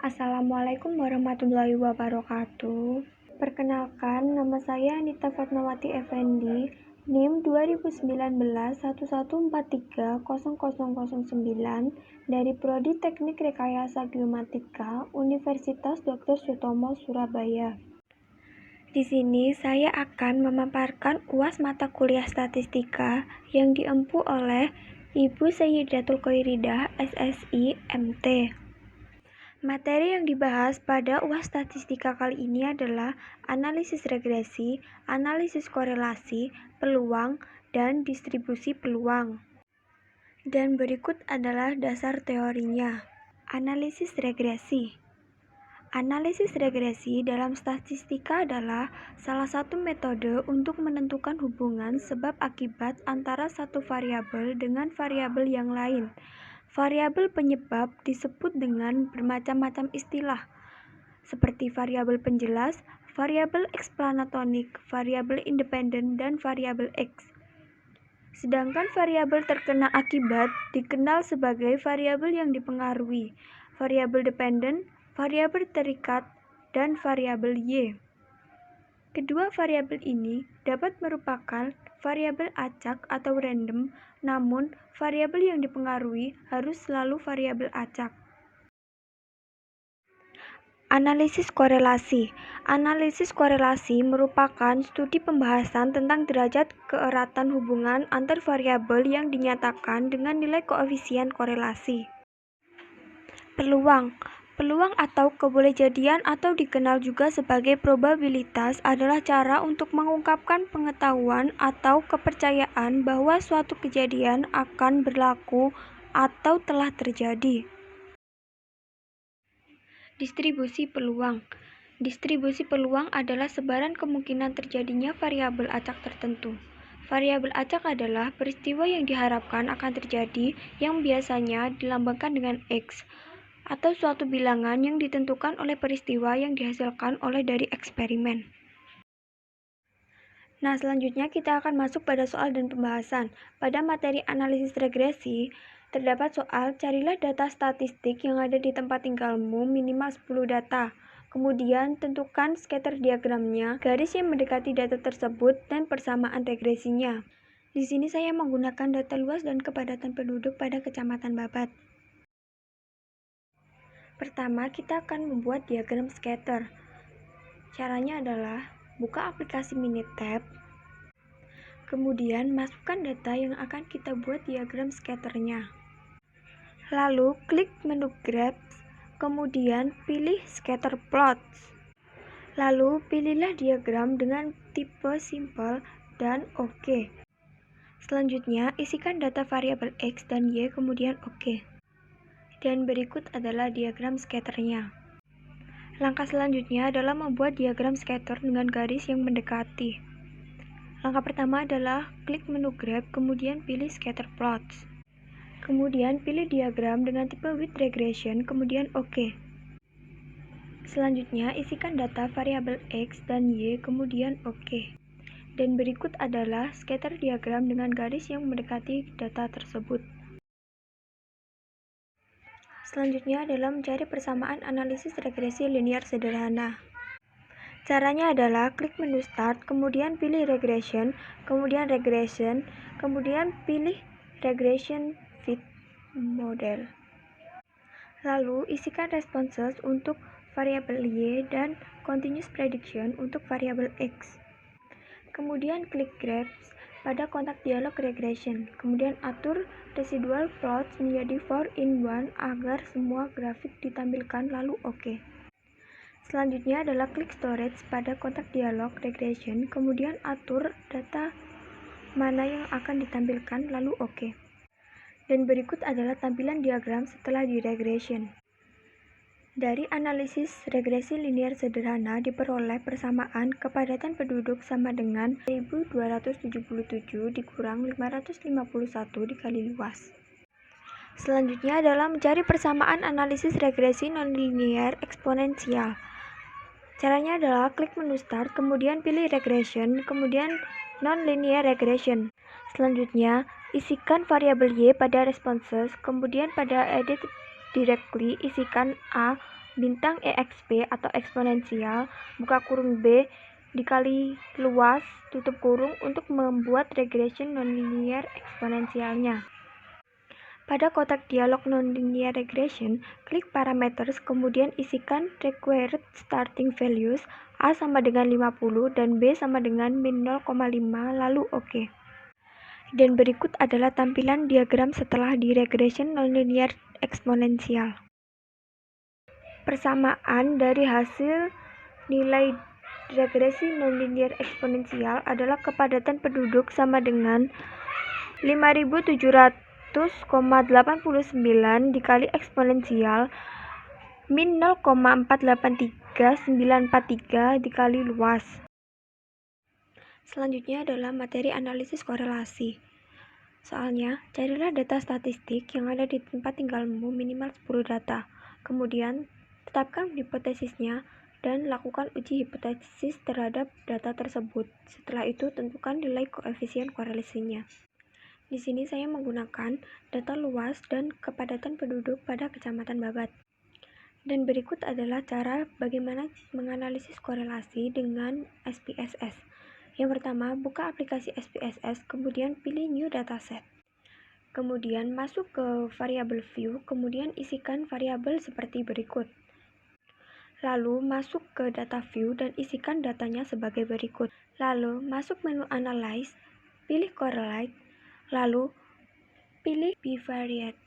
Assalamualaikum warahmatullahi wabarakatuh. Perkenalkan, nama saya Anita Fatmawati Effendi, NIM 2019 11430009 dari Prodi Teknik Rekayasa Geomatika Universitas Dr. Sutomo Surabaya. Di sini saya akan memaparkan UAS mata kuliah statistika yang diempu oleh Ibu Sayyidatul Khoiridah, SSI, MT. Materi yang dibahas pada UAS statistika kali ini adalah analisis regresi, analisis korelasi, peluang, dan distribusi peluang. Dan berikut adalah dasar teorinya. Analisis regresi. Analisis regresi dalam statistika adalah salah satu metode untuk menentukan hubungan sebab akibat antara satu variabel dengan variabel yang lain. Variabel penyebab disebut dengan bermacam-macam istilah, seperti variabel penjelas, variabel eksplanatonik, variabel independen, dan variabel X. Sedangkan variabel terkena akibat dikenal sebagai variabel yang dipengaruhi, variabel dependen, variabel terikat, dan variabel Y. Kedua variabel ini dapat merupakan variabel acak atau random, namun variabel yang dipengaruhi harus selalu variabel acak. Analisis korelasi. Analisis korelasi merupakan studi pembahasan tentang derajat keeratan hubungan antar variabel yang dinyatakan dengan nilai koefisien korelasi. Peluang. Peluang atau kebolehjadian atau dikenal juga sebagai probabilitas adalah cara untuk mengungkapkan pengetahuan atau kepercayaan bahwa suatu kejadian akan berlaku atau telah terjadi. Distribusi peluang. Distribusi peluang adalah sebaran kemungkinan terjadinya variabel acak tertentu. Variabel acak adalah peristiwa yang diharapkan akan terjadi yang biasanya dilambangkan dengan X, atau suatu bilangan yang ditentukan oleh peristiwa yang dihasilkan oleh dari eksperimen. Nah, selanjutnya kita akan masuk pada soal dan pembahasan. Pada materi analisis regresi, terdapat soal carilah data statistik yang ada di tempat tinggalmu minimal 10 data. Kemudian tentukan scatter diagramnya, garis yang mendekati data tersebut, dan persamaan regresinya. Di sini saya menggunakan data luas dan kepadatan penduduk pada Kecamatan Babat. Pertama, kita akan membuat diagram scatter. Caranya adalah buka aplikasi Minitab. Kemudian masukkan data yang akan kita buat diagram scatternya. Lalu klik menu Graphs, kemudian pilih Scatter Plots. Lalu pilihlah diagram dengan tipe simple dan OK. Selanjutnya isikan data variabel X dan Y kemudian OK. Dan berikut adalah diagram scatternya. Langkah selanjutnya adalah membuat diagram scatter dengan garis yang mendekati. Langkah pertama adalah klik menu Graph, kemudian pilih Scatter Plots. Kemudian pilih diagram dengan tipe with regression, kemudian OK. Selanjutnya isikan data variabel X dan Y, kemudian OK. Dan berikut adalah scatter diagram dengan garis yang mendekati data tersebut. Selanjutnya adalah mencari persamaan analisis regresi linear sederhana. Caranya adalah klik menu Start, kemudian pilih Regression, kemudian Regression, kemudian pilih Regression Fit Model. Lalu isikan responses untuk variabel Y dan Continuous Prediction untuk variabel X. Kemudian klik Graphs pada kontak dialog Regression. Kemudian atur residual plots menjadi 4-in-1 agar semua grafik ditampilkan, lalu OK. Selanjutnya adalah klik Storage pada kontak dialog Regression, kemudian atur data mana yang akan ditampilkan, lalu OK. Dan berikut adalah tampilan diagram setelah di regression. Dari analisis regresi linear sederhana diperoleh persamaan kepadatan penduduk sama dengan 1277 dikurang 551 dikali luas. Selanjutnya adalah mencari persamaan analisis regresi nonlinear eksponensial. Caranya adalah klik menu Start, kemudian pilih Regression, kemudian Nonlinear Regression. Selanjutnya, isikan variabel Y pada responses, kemudian pada Edit Directly isikan A bintang EXP atau eksponensial, buka kurung B, dikali luas, tutup kurung untuk membuat regression nonlinear eksponensialnya. Pada kotak dialog nonlinear regression, klik parameters, kemudian isikan required starting values, A sama dengan 50 dan B sama dengan min 0,5, lalu OK. Dan berikut adalah tampilan diagram setelah di regression nonlinear eksponensial. Persamaan dari hasil nilai regresi nonlinear eksponensial adalah kepadatan penduduk sama dengan 5.700,89 dikali eksponensial min 0,483943 dikali luas. Selanjutnya adalah materi analisis korelasi. Soalnya, carilah data statistik yang ada di tempat tinggalmu minimal 10 data. Kemudian, tetapkan hipotesisnya dan lakukan uji hipotesis terhadap data tersebut. Setelah itu, tentukan nilai koefisien korelasinya. Di sini saya menggunakan data luas dan kepadatan penduduk pada Kecamatan Babat. Dan berikut adalah cara bagaimana menganalisis korelasi dengan SPSS. Yang pertama, buka aplikasi SPSS, kemudian pilih New Dataset. Kemudian masuk ke variabel view, kemudian isikan variabel seperti berikut. Lalu masuk ke data view dan isikan datanya sebagai berikut. Lalu masuk menu Analyze, pilih Correlate, lalu pilih Bivariate.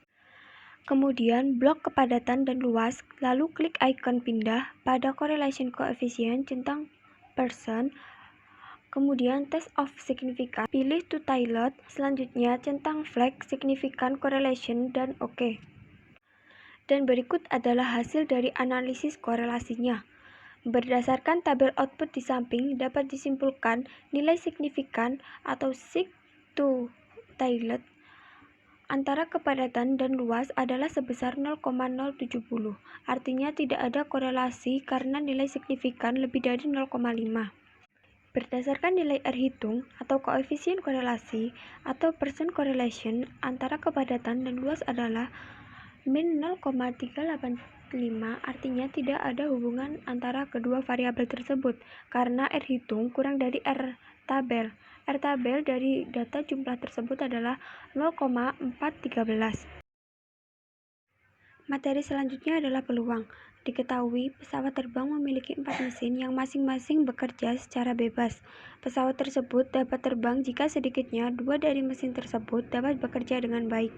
Kemudian blok kepadatan dan luas, lalu klik icon pindah pada correlation coefficient centang percent. Kemudian test of significance, pilih to tilde, selanjutnya centang flag significant correlation dan OK. Dan berikut adalah hasil dari analisis korelasinya. Berdasarkan tabel output di samping, dapat disimpulkan nilai signifikan atau sig to tilde antara kepadatan dan luas adalah sebesar 0,070. Artinya tidak ada korelasi karena nilai signifikan lebih dari 0,5. Berdasarkan nilai R hitung atau koefisien korelasi atau percent correlation antara kepadatan dan luas adalah min 0,385, artinya tidak ada hubungan antara kedua variabel tersebut karena R hitung kurang dari R tabel. R tabel dari data jumlah tersebut adalah 0,413. Materi selanjutnya adalah peluang. Diketahui pesawat terbang memiliki 4 mesin yang masing-masing bekerja secara bebas. Pesawat tersebut dapat terbang jika sedikitnya 2 dari mesin tersebut dapat bekerja dengan baik.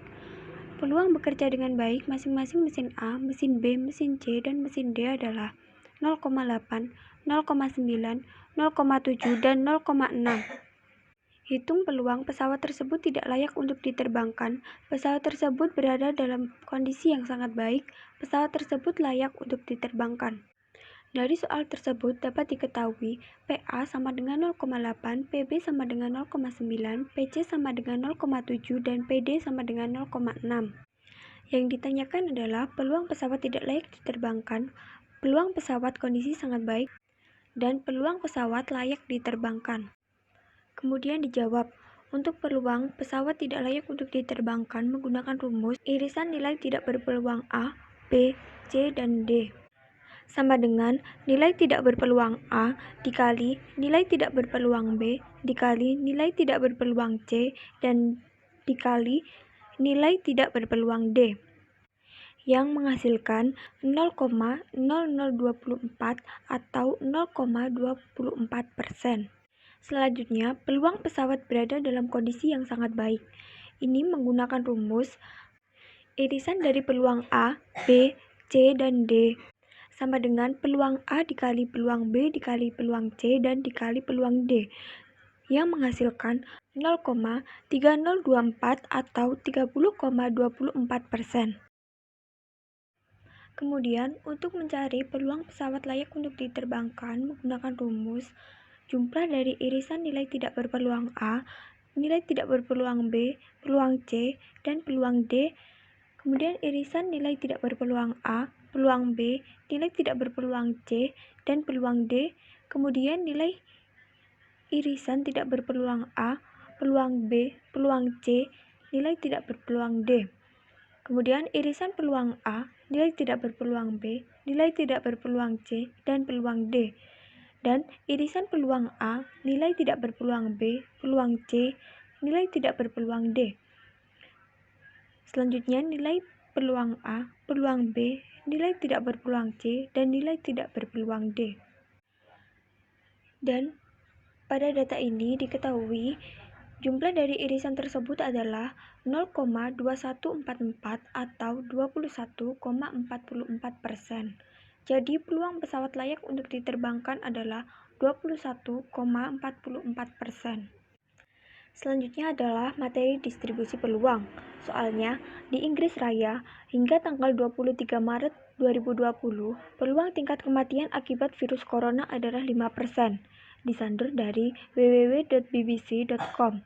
Peluang bekerja dengan baik masing-masing mesin A, mesin B, mesin C, dan mesin D adalah 0,8, 0,9, 0,7, dan 0,6. Hitung peluang pesawat tersebut tidak layak untuk diterbangkan. Pesawat tersebut berada dalam kondisi yang sangat baik. Pesawat tersebut layak untuk diterbangkan. Dari soal tersebut dapat diketahui PA sama dengan 0,8, PB sama dengan 0,9, PC sama dengan 0,7, dan PD sama dengan 0,6. Yang ditanyakan adalah peluang pesawat tidak layak diterbangkan, peluang pesawat kondisi sangat baik, dan peluang pesawat layak diterbangkan. Kemudian dijawab, untuk peluang pesawat tidak layak untuk diterbangkan menggunakan rumus irisan nilai tidak berpeluang A, B, C, dan D sama dengan nilai tidak berpeluang A dikali nilai tidak berpeluang B dikali nilai tidak berpeluang C dan dikali nilai tidak berpeluang D yang menghasilkan 0,0024 atau 0,24%. Selanjutnya, peluang pesawat berada dalam kondisi yang sangat baik. Ini menggunakan rumus irisan dari peluang A, B, C, dan D sama dengan peluang A dikali peluang B dikali peluang C dan dikali peluang D yang menghasilkan 0,3024 atau 30,24%. Kemudian, untuk mencari peluang pesawat layak untuk diterbangkan menggunakan rumus jumlah dari irisan nilai tidak berpeluang A, nilai tidak berpeluang B, peluang C, dan peluang D. Kemudian irisan nilai tidak berpeluang A, peluang B, nilai tidak berpeluang C, dan peluang D. Kemudian nilai irisan tidak berpeluang A, peluang B, peluang C, nilai tidak berpeluang D. Kemudian irisan peluang A, nilai tidak berpeluang B, nilai tidak berpeluang C, dan peluang D. Dan irisan peluang A, nilai tidak berpeluang B, peluang C, nilai tidak berpeluang D. Selanjutnya nilai peluang A, peluang B, nilai tidak berpeluang C, dan nilai tidak berpeluang D. Dan pada data ini diketahui jumlah dari irisan tersebut adalah 0,2144 atau 21,44%. Jadi peluang pesawat layak untuk diterbangkan adalah 21,44%. Selanjutnya adalah materi distribusi peluang. Soalnya, di Inggris Raya, hingga tanggal 23 Maret 2020, peluang tingkat kematian akibat virus corona adalah 5%, disandur dari www.bbc.com.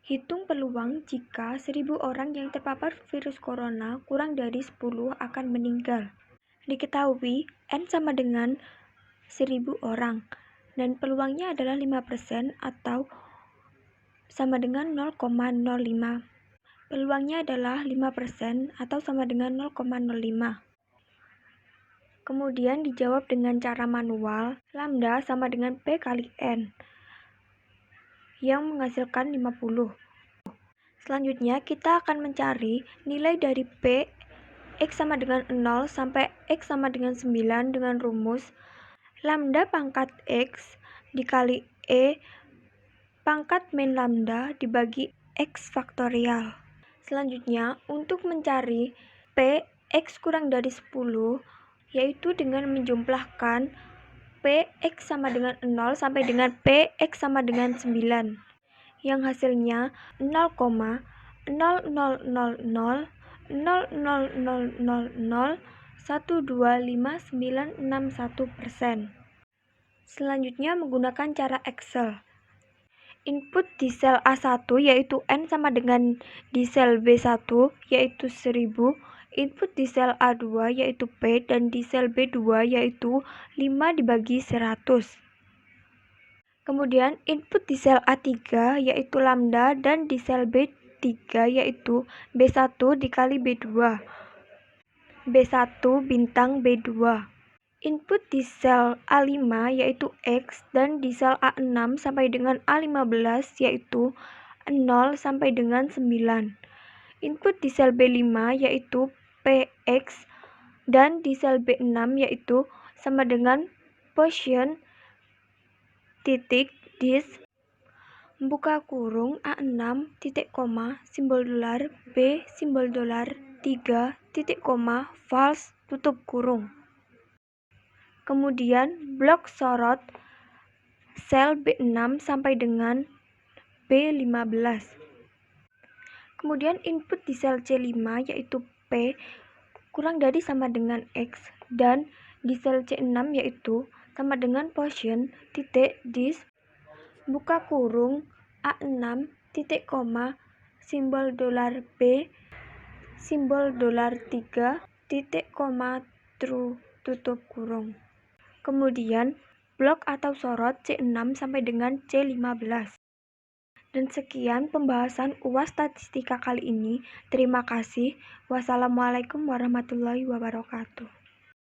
Hitung peluang jika 1.000 orang yang terpapar virus corona kurang dari 10 akan meninggal. Diketahui N sama dengan 1.000 orang, dan peluangnya adalah 5% atau sama dengan 0,05. Peluangnya adalah 5% atau sama dengan 0,05. Kemudian dijawab dengan cara manual, lambda sama dengan P kali N, yang menghasilkan 50. Selanjutnya kita akan mencari nilai dari P, X sama dengan 0 sampai X sama dengan 9 dengan rumus lambda pangkat X dikali E pangkat min lambda dibagi X faktorial. Selanjutnya, untuk mencari P X kurang dari 10, yaitu dengan menjumlahkan P X sama dengan 0 sampai dengan P X sama dengan 9, yang hasilnya 0,000000000125961%. Selanjutnya menggunakan cara Excel. Input di sel A1 yaitu N sama dengan di sel B1 yaitu 1000, input di sel A2 yaitu P, dan di sel B2 yaitu 5 dibagi 100. Kemudian input di sel A3 yaitu lambda, dan di sel B3 yaitu B1 dikali B2, B1 bintang B2. Input di sel A5 yaitu X, dan di sel A6 sampai dengan A15 yaitu 0 sampai dengan 9. Input di sel B5 yaitu PX, dan di sel B6 yaitu sama dengan position titik dis buka kurung A6 titik koma simbol dolar B simbol dolar 3 titik koma false tutup kurung. Kemudian blok sorot sel B6 sampai dengan B15. Kemudian input di sel C5 yaitu P kurang dari sama dengan X, dan di sel C6 yaitu sama dengan position titik dis buka kurung A6 titik koma simbol dolar B simbol dolar 3 titik koma true tutup kurung. Kemudian blok atau sorot C6 sampai dengan C15. Dan sekian pembahasan UAS statistika kali ini. Terima kasih. Wassalamualaikum warahmatullahi wabarakatuh.